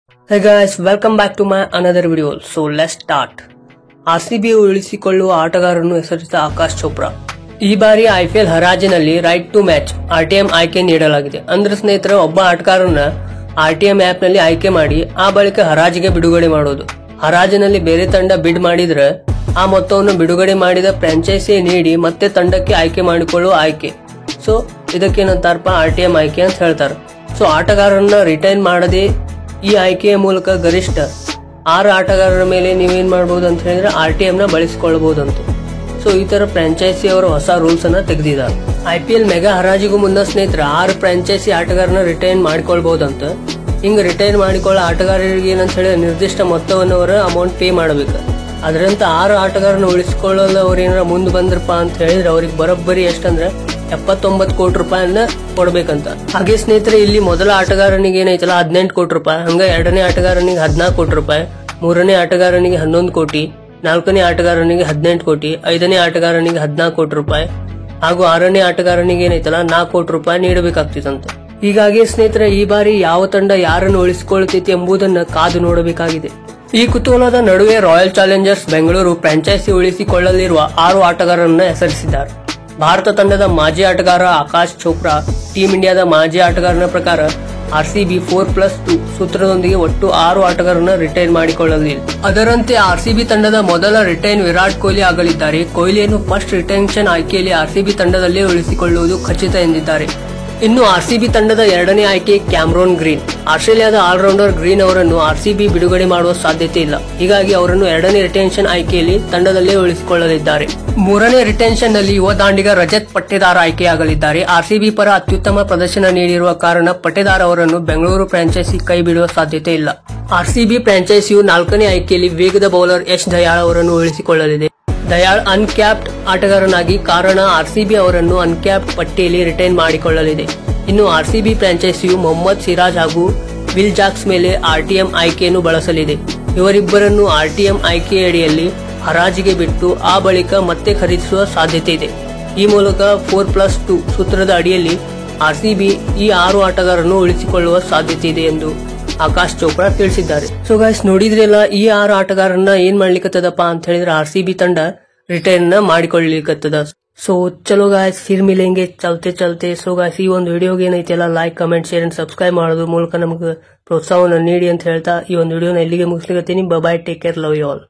Hey guys, welcome back to my another video. So let's start. RCB ಉಳಿಸಿಕೊಳ್ಳುವ ಆಟಗಾರರನ್ನು ಹೆಸರಿಸಿದ ಆಕಾಶ್ ಚೋಪ್ರಾ. ಈ ಬಾರಿ IPL ಹರಾಜಿನಲ್ಲಿ right to match RTM ಆಯ್ಕೆ ನೀಡಲಾಗಿದೆ. ಅಂದ್ರೆ ಸ್ನೇಹಿತರೆ, ಒಬ್ಬ ಆಟಗಾರರನ್ನ ಆರ್ಟಿಎಂ ಆಪ್ ನಲ್ಲಿ ಆಯ್ಕೆ ಮಾಡಿ ಆ ಬಳಿಕ ಹರಾಜಿಗೆ ಬಿಡುಗಡೆ ಮಾಡೋದು. ಹರಾಜಿನಲ್ಲಿ ಬೇರೆ ತಂಡ ಬಿಡ್ ಮಾಡಿದ್ರೆ ಆ ಮೊತ್ತವನ್ನು ಬಿಡುಗಡೆ ಮಾಡಿದ ಫ್ರಾಂಚೈಸಿ ನೀಡಿ ಮತ್ತೆ ತಂಡಕ್ಕೆ ಆಯ್ಕೆ ಮಾಡಿಕೊಳ್ಳುವ ಆಯ್ಕೆ. ಸೊ ಇದಕ್ಕೇನಂತಾರಪ್ಪ, ಆರ್ಟಿಎಂ ಆಯ್ಕೆ ಅಂತ ಹೇಳ್ತಾರೆ. ಸೊ ಆಟಗಾರರನ್ನ ರಿಟೈನ್ ಮಾಡದೆ ಈ ಆಯ್ಕೆಯ ಮೂಲಕ ಗರಿಷ್ಠ 6 ಆಟಗಾರರ ಮೇಲೆ ನೀವೇನ್ ಮಾಡಬಹುದು ಅಂತ ಹೇಳಿದ್ರೆ ಆರ್ಟಿಎಂ ನ ಬಳಸಿಕೊಳ್ಳಬಹುದಂತ. ಸೊ ಈ ತರ ಫ್ರಾಂಚೈಸಿ ಅವರು ಹೊಸ ರೂಲ್ಸ್ ಅನ್ನ ತೆಗೆದಿದ್ದಾರೆ. ಐಪಿಎಲ್ ಮೆಗಾ ಹರಾಜಿಗೂ ಮುನ್ನ ಸ್ನೇಹಿತರೆ 6 ಫ್ರಾಂಚೈಸಿ ಆಟಗಾರನ ರಿಟೈನ್ ಮಾಡಿಕೊಳ್ಬಹುದಂತ. ಹಿಂಗ ರಿಟೈನ್ ಮಾಡಿಕೊಳ್ಳೋ ಆಟಗಾರರಿಗೆ ಏನಂತ ಹೇಳಿದ್ರೆ ನಿರ್ದಿಷ್ಟ ಮೊತ್ತವನ್ನು ಅವರ ಅಮೌಂಟ್ ಪೇ ಮಾಡಬೇಕು. ಅದರಂತ 6 ಆಟಗಾರನ ಉಳಿಸಿಕೊಳ್ಳಲು ಅವ್ರ ಏನಾರ ಮುಂದೆ ಬಂದ್ರಪ್ಪ ಅಂತ ಹೇಳಿದ್ರೆ ಅವ್ರಿಗೆ ಬರೋಬ್ಬರಿ ಎಷ್ಟಂದ್ರೆ 79 ಕೋಟಿ ರೂಪಾಯಿಯನ್ನ ಕೊಡ್ಬೇಕಂತ. ಹಾಗೆ ಸ್ನೇಹಿತರೆ, ಇಲ್ಲಿ ಮೊದಲ ಆಟಗಾರನಿಗೆ ಏನೈತಲ್ಲ 18 ಕೋಟಿ ರೂಪಾಯಿ, ಹಂಗ ಎರಡನೇ ಆಟಗಾರನಿಗೆ 14 ಕೋಟಿ ರೂಪಾಯಿ, ಮೂರನೇ ಆಟಗಾರನಿಗೆ 11 ಕೋಟಿ, ನಾಲ್ಕನೇ ಆಟಗಾರನಿಗೆ 18 ಕೋಟಿ, ಐದನೇ ಆಟಗಾರನಿಗೆ 14 ಕೋಟಿ ರೂಪಾಯಿ ಹಾಗೂ 6ನೇ ಆಟಗಾರನಿಗೆ ಏನೈತಲ್ಲ 4 ಕೋಟಿ ರೂಪಾಯಿ ನೀಡಬೇಕಾಗ್ತಿತ್ತಂತ. ಹೀಗಾಗಿ ಸ್ನೇಹಿತರೆ, ಈ ಬಾರಿ ಯಾವ ತಂಡ ಯಾರನ್ನು ಉಳಿಸಿಕೊಳ್ಳುತ್ತೈತಿ ಎಂಬುದನ್ನು ಕಾದು ನೋಡಬೇಕಾಗಿದೆ. ಈ ಕುತೂಹಲದ ನಡುವೆ ರಾಯಲ್ ಚಾಲೆಂಜರ್ಸ್ ಬೆಂಗಳೂರು ಫ್ರಾಂಚೈಸಿ ಉಳಿಸಿಕೊಳ್ಳಲಿರುವ 6 ಆಟಗಾರರನ್ನ ಹೆಸರಿಸಿದ್ದಾರೆ. ಭಾರತ ತಂಡದ ಮಾಜಿ ಆಟಗಾರ ಆಕಾಶ್ ಚೋಪ್ರಾ, ಟೀಂ ಇಂಡಿಯಾದ ಮಾಜಿ ಆಟಗಾರನ ಪ್ರಕಾರ ಆರ್ಸಿಬಿ 4+2 ಸೂತ್ರದೊಂದಿಗೆ ಒಟ್ಟು 6 ಆಟಗಾರರನ್ನ ರಿಟೈನ್ ಮಾಡಿಕೊಳ್ಳಲಿದೆ. ಅದರಂತೆ ಆರ್ಸಿಬಿ ತಂಡದ ಮೊದಲ ರಿಟೈನ್ ವಿರಾಟ್ ಕೊಹ್ಲಿ ಆಗಲಿದ್ದಾರೆ. ಕೊಹ್ಲಿಯನ್ನು ಫಸ್ಟ್ ರಿಟೆನ್ಷನ್ ಆಯ್ಕೆಯಲ್ಲಿ ಆರ್ಸಿಬಿ ತಂಡದಲ್ಲೇ ಉಳಿಸಿಕೊಳ್ಳುವುದು ಖಚಿತ ಎಂದಿದ್ದಾರೆ. ಇನ್ನು ಆರ್ಸಿಬಿ ತಂಡದ ಎರಡನೇ ಆಯ್ಕೆ ಕ್ಯಾಮರೂನ್ ಗ್ರೀನ್. ಆಸ್ಟ್ರೇಲಿಯಾದ ಆಲ್ರೌಂಡರ್ ಗ್ರೀನ್ ಅವರನ್ನು ಆರ್ಸಿಬಿ ಬಿಡುಗಡೆ ಮಾಡುವ ಸಾಧ್ಯತೆ ಇಲ್ಲ. ಹೀಗಾಗಿ ಅವರನ್ನು ಎರಡನೇ ರಿಟೆನ್ಷನ್ ಆಯ್ಕೆಯಲ್ಲಿ ತಂಡದಲ್ಲೇ ಉಳಿಸಿಕೊಳ್ಳಲಿದ್ದಾರೆ. ಮೂರನೇ ರಿಟೆನ್ಷನ್ ನಲ್ಲಿ ಯುವ ದಾಂಡಿಗ ರಜತ್ ಪಟ್ಟೇದಾರ್ ಆಯ್ಕೆಯಾಗಲಿದ್ದಾರೆ. ಆರ್ಸಿಬಿ ಪರ ಅತ್ಯುತ್ತಮ ಪ್ರದರ್ಶನ ನೀಡಿರುವ ಕಾರಣ ಪಟ್ಟೇದಾರ್ ಅವರನ್ನು ಬೆಂಗಳೂರು ಫ್ರಾಂಚೈಸಿ ಕೈ ಬಿಡುವ ಸಾಧ್ಯತೆ ಇಲ್ಲ. ಆರ್ಸಿಬಿ ಫ್ರಾಂಚೈಸಿಯು 4ನೇ ಆಯ್ಕೆಯಲ್ಲಿ ವೇಗದ ಬೌಲರ್ ಯಶ್ ದಯಾಳ್ ಅವರನ್ನು ಉಳಿಸಿಕೊಳ್ಳಲಿದೆ. ದಯಾಳ್ ಅನ್ಕ್ಯಾಪ್ಡ್ ಆಟಗಾರನಾಗಿ ಕಾರಣ ಆರ್ಸಿಬಿ ಅವರನ್ನು ಅನ್ಕ್ಯಾಪ್ಡ್ ಪಟ್ಟಿಯಲ್ಲಿ ರಿಟೈನ್ ಮಾಡಿಕೊಳ್ಳಲಿದೆ. ಇನ್ನು ಆರ್ಸಿಬಿ ಫ್ರಾಂಚೈಸಿಯು ಮೊಹಮ್ಮದ್ ಸಿರಾಜ್ ಹಾಗೂ ವಿಲ್ ಜಾಕ್ಸ್ ಮೇಲೆ ಆರ್ಟಿಎಂ ಆಯ್ಕೆಯನ್ನು ಬಳಸಲಿದೆ. ಇವರಿಬ್ಬರನ್ನು ಆರ್ಟಿಎಂ ಆಯ್ಕೆಯಡಿಯಲ್ಲಿ ಹರಾಜಿಗೆ ಬಿಟ್ಟು ಆ ಬಳಿಕ ಮತ್ತೆ ಖರೀದಿಸುವ ಸಾಧ್ಯತೆ ಇದೆ. ಈ ಮೂಲಕ 4+2 ಸೂತ್ರದ ಅಡಿಯಲ್ಲಿ ಆರ್ಸಿಬಿ ಈ 6 ಆಟಗಾರರನ್ನು ಉಳಿಸಿಕೊಳ್ಳುವ ಸಾಧ್ಯತೆ ಇದೆ ಎಂದು ಆಕಾಶ್ ಚೋಪ್ರಾ ತಿಳಿಸಿದ್ದಾರೆ. ಸೊ ಗಾಯ್ಸ್, ನೋಡಿದ್ರಲ್ಲ, ಈ 6 ಆಟಗಾರರನ್ನ ಏನ್ ಮಾಡ್ಲಿಕ್ಕತ್ತದಪ್ಪ ಅಂತ ಹೇಳಿದ್ರೆ ಆರ್ಸಿಬಿ ತಂಡ ರಿಟೈನ್ ನ ಮಾಡಿಕೊಳ್ಳಲಿಕ್ಕತ್ತದ. ಸೊ ಚಲೋ ಗಾಯ್ಸ್, ಫಿರ್ ಮಿಲೆಂಗೆ ಚಲ್ತೆ ಚಲ್ತೆ. ಸೊ ಗಾಯ್ಸ್, ಈ ಒಂದು ವಿಡಿಯೋಗೆ ಏನೈತೆಲ್ಲ like, comment, share and subscribe ಮಾಡೋದ್ರ ಮೂಲಕ ನಮಗೆ ಪ್ರೋತ್ಸಾಹವನ್ನು ನೀಡಿ ಅಂತ ಹೇಳ್ತಾ ಈ ಒಂದು ವಿಡಿಯೋನ ಇಲ್ಲಿಗೆ ಮುಗಿಸ್ಲಿಕ್ಕತ್ತೀನಿ. Bye, take care, love you all.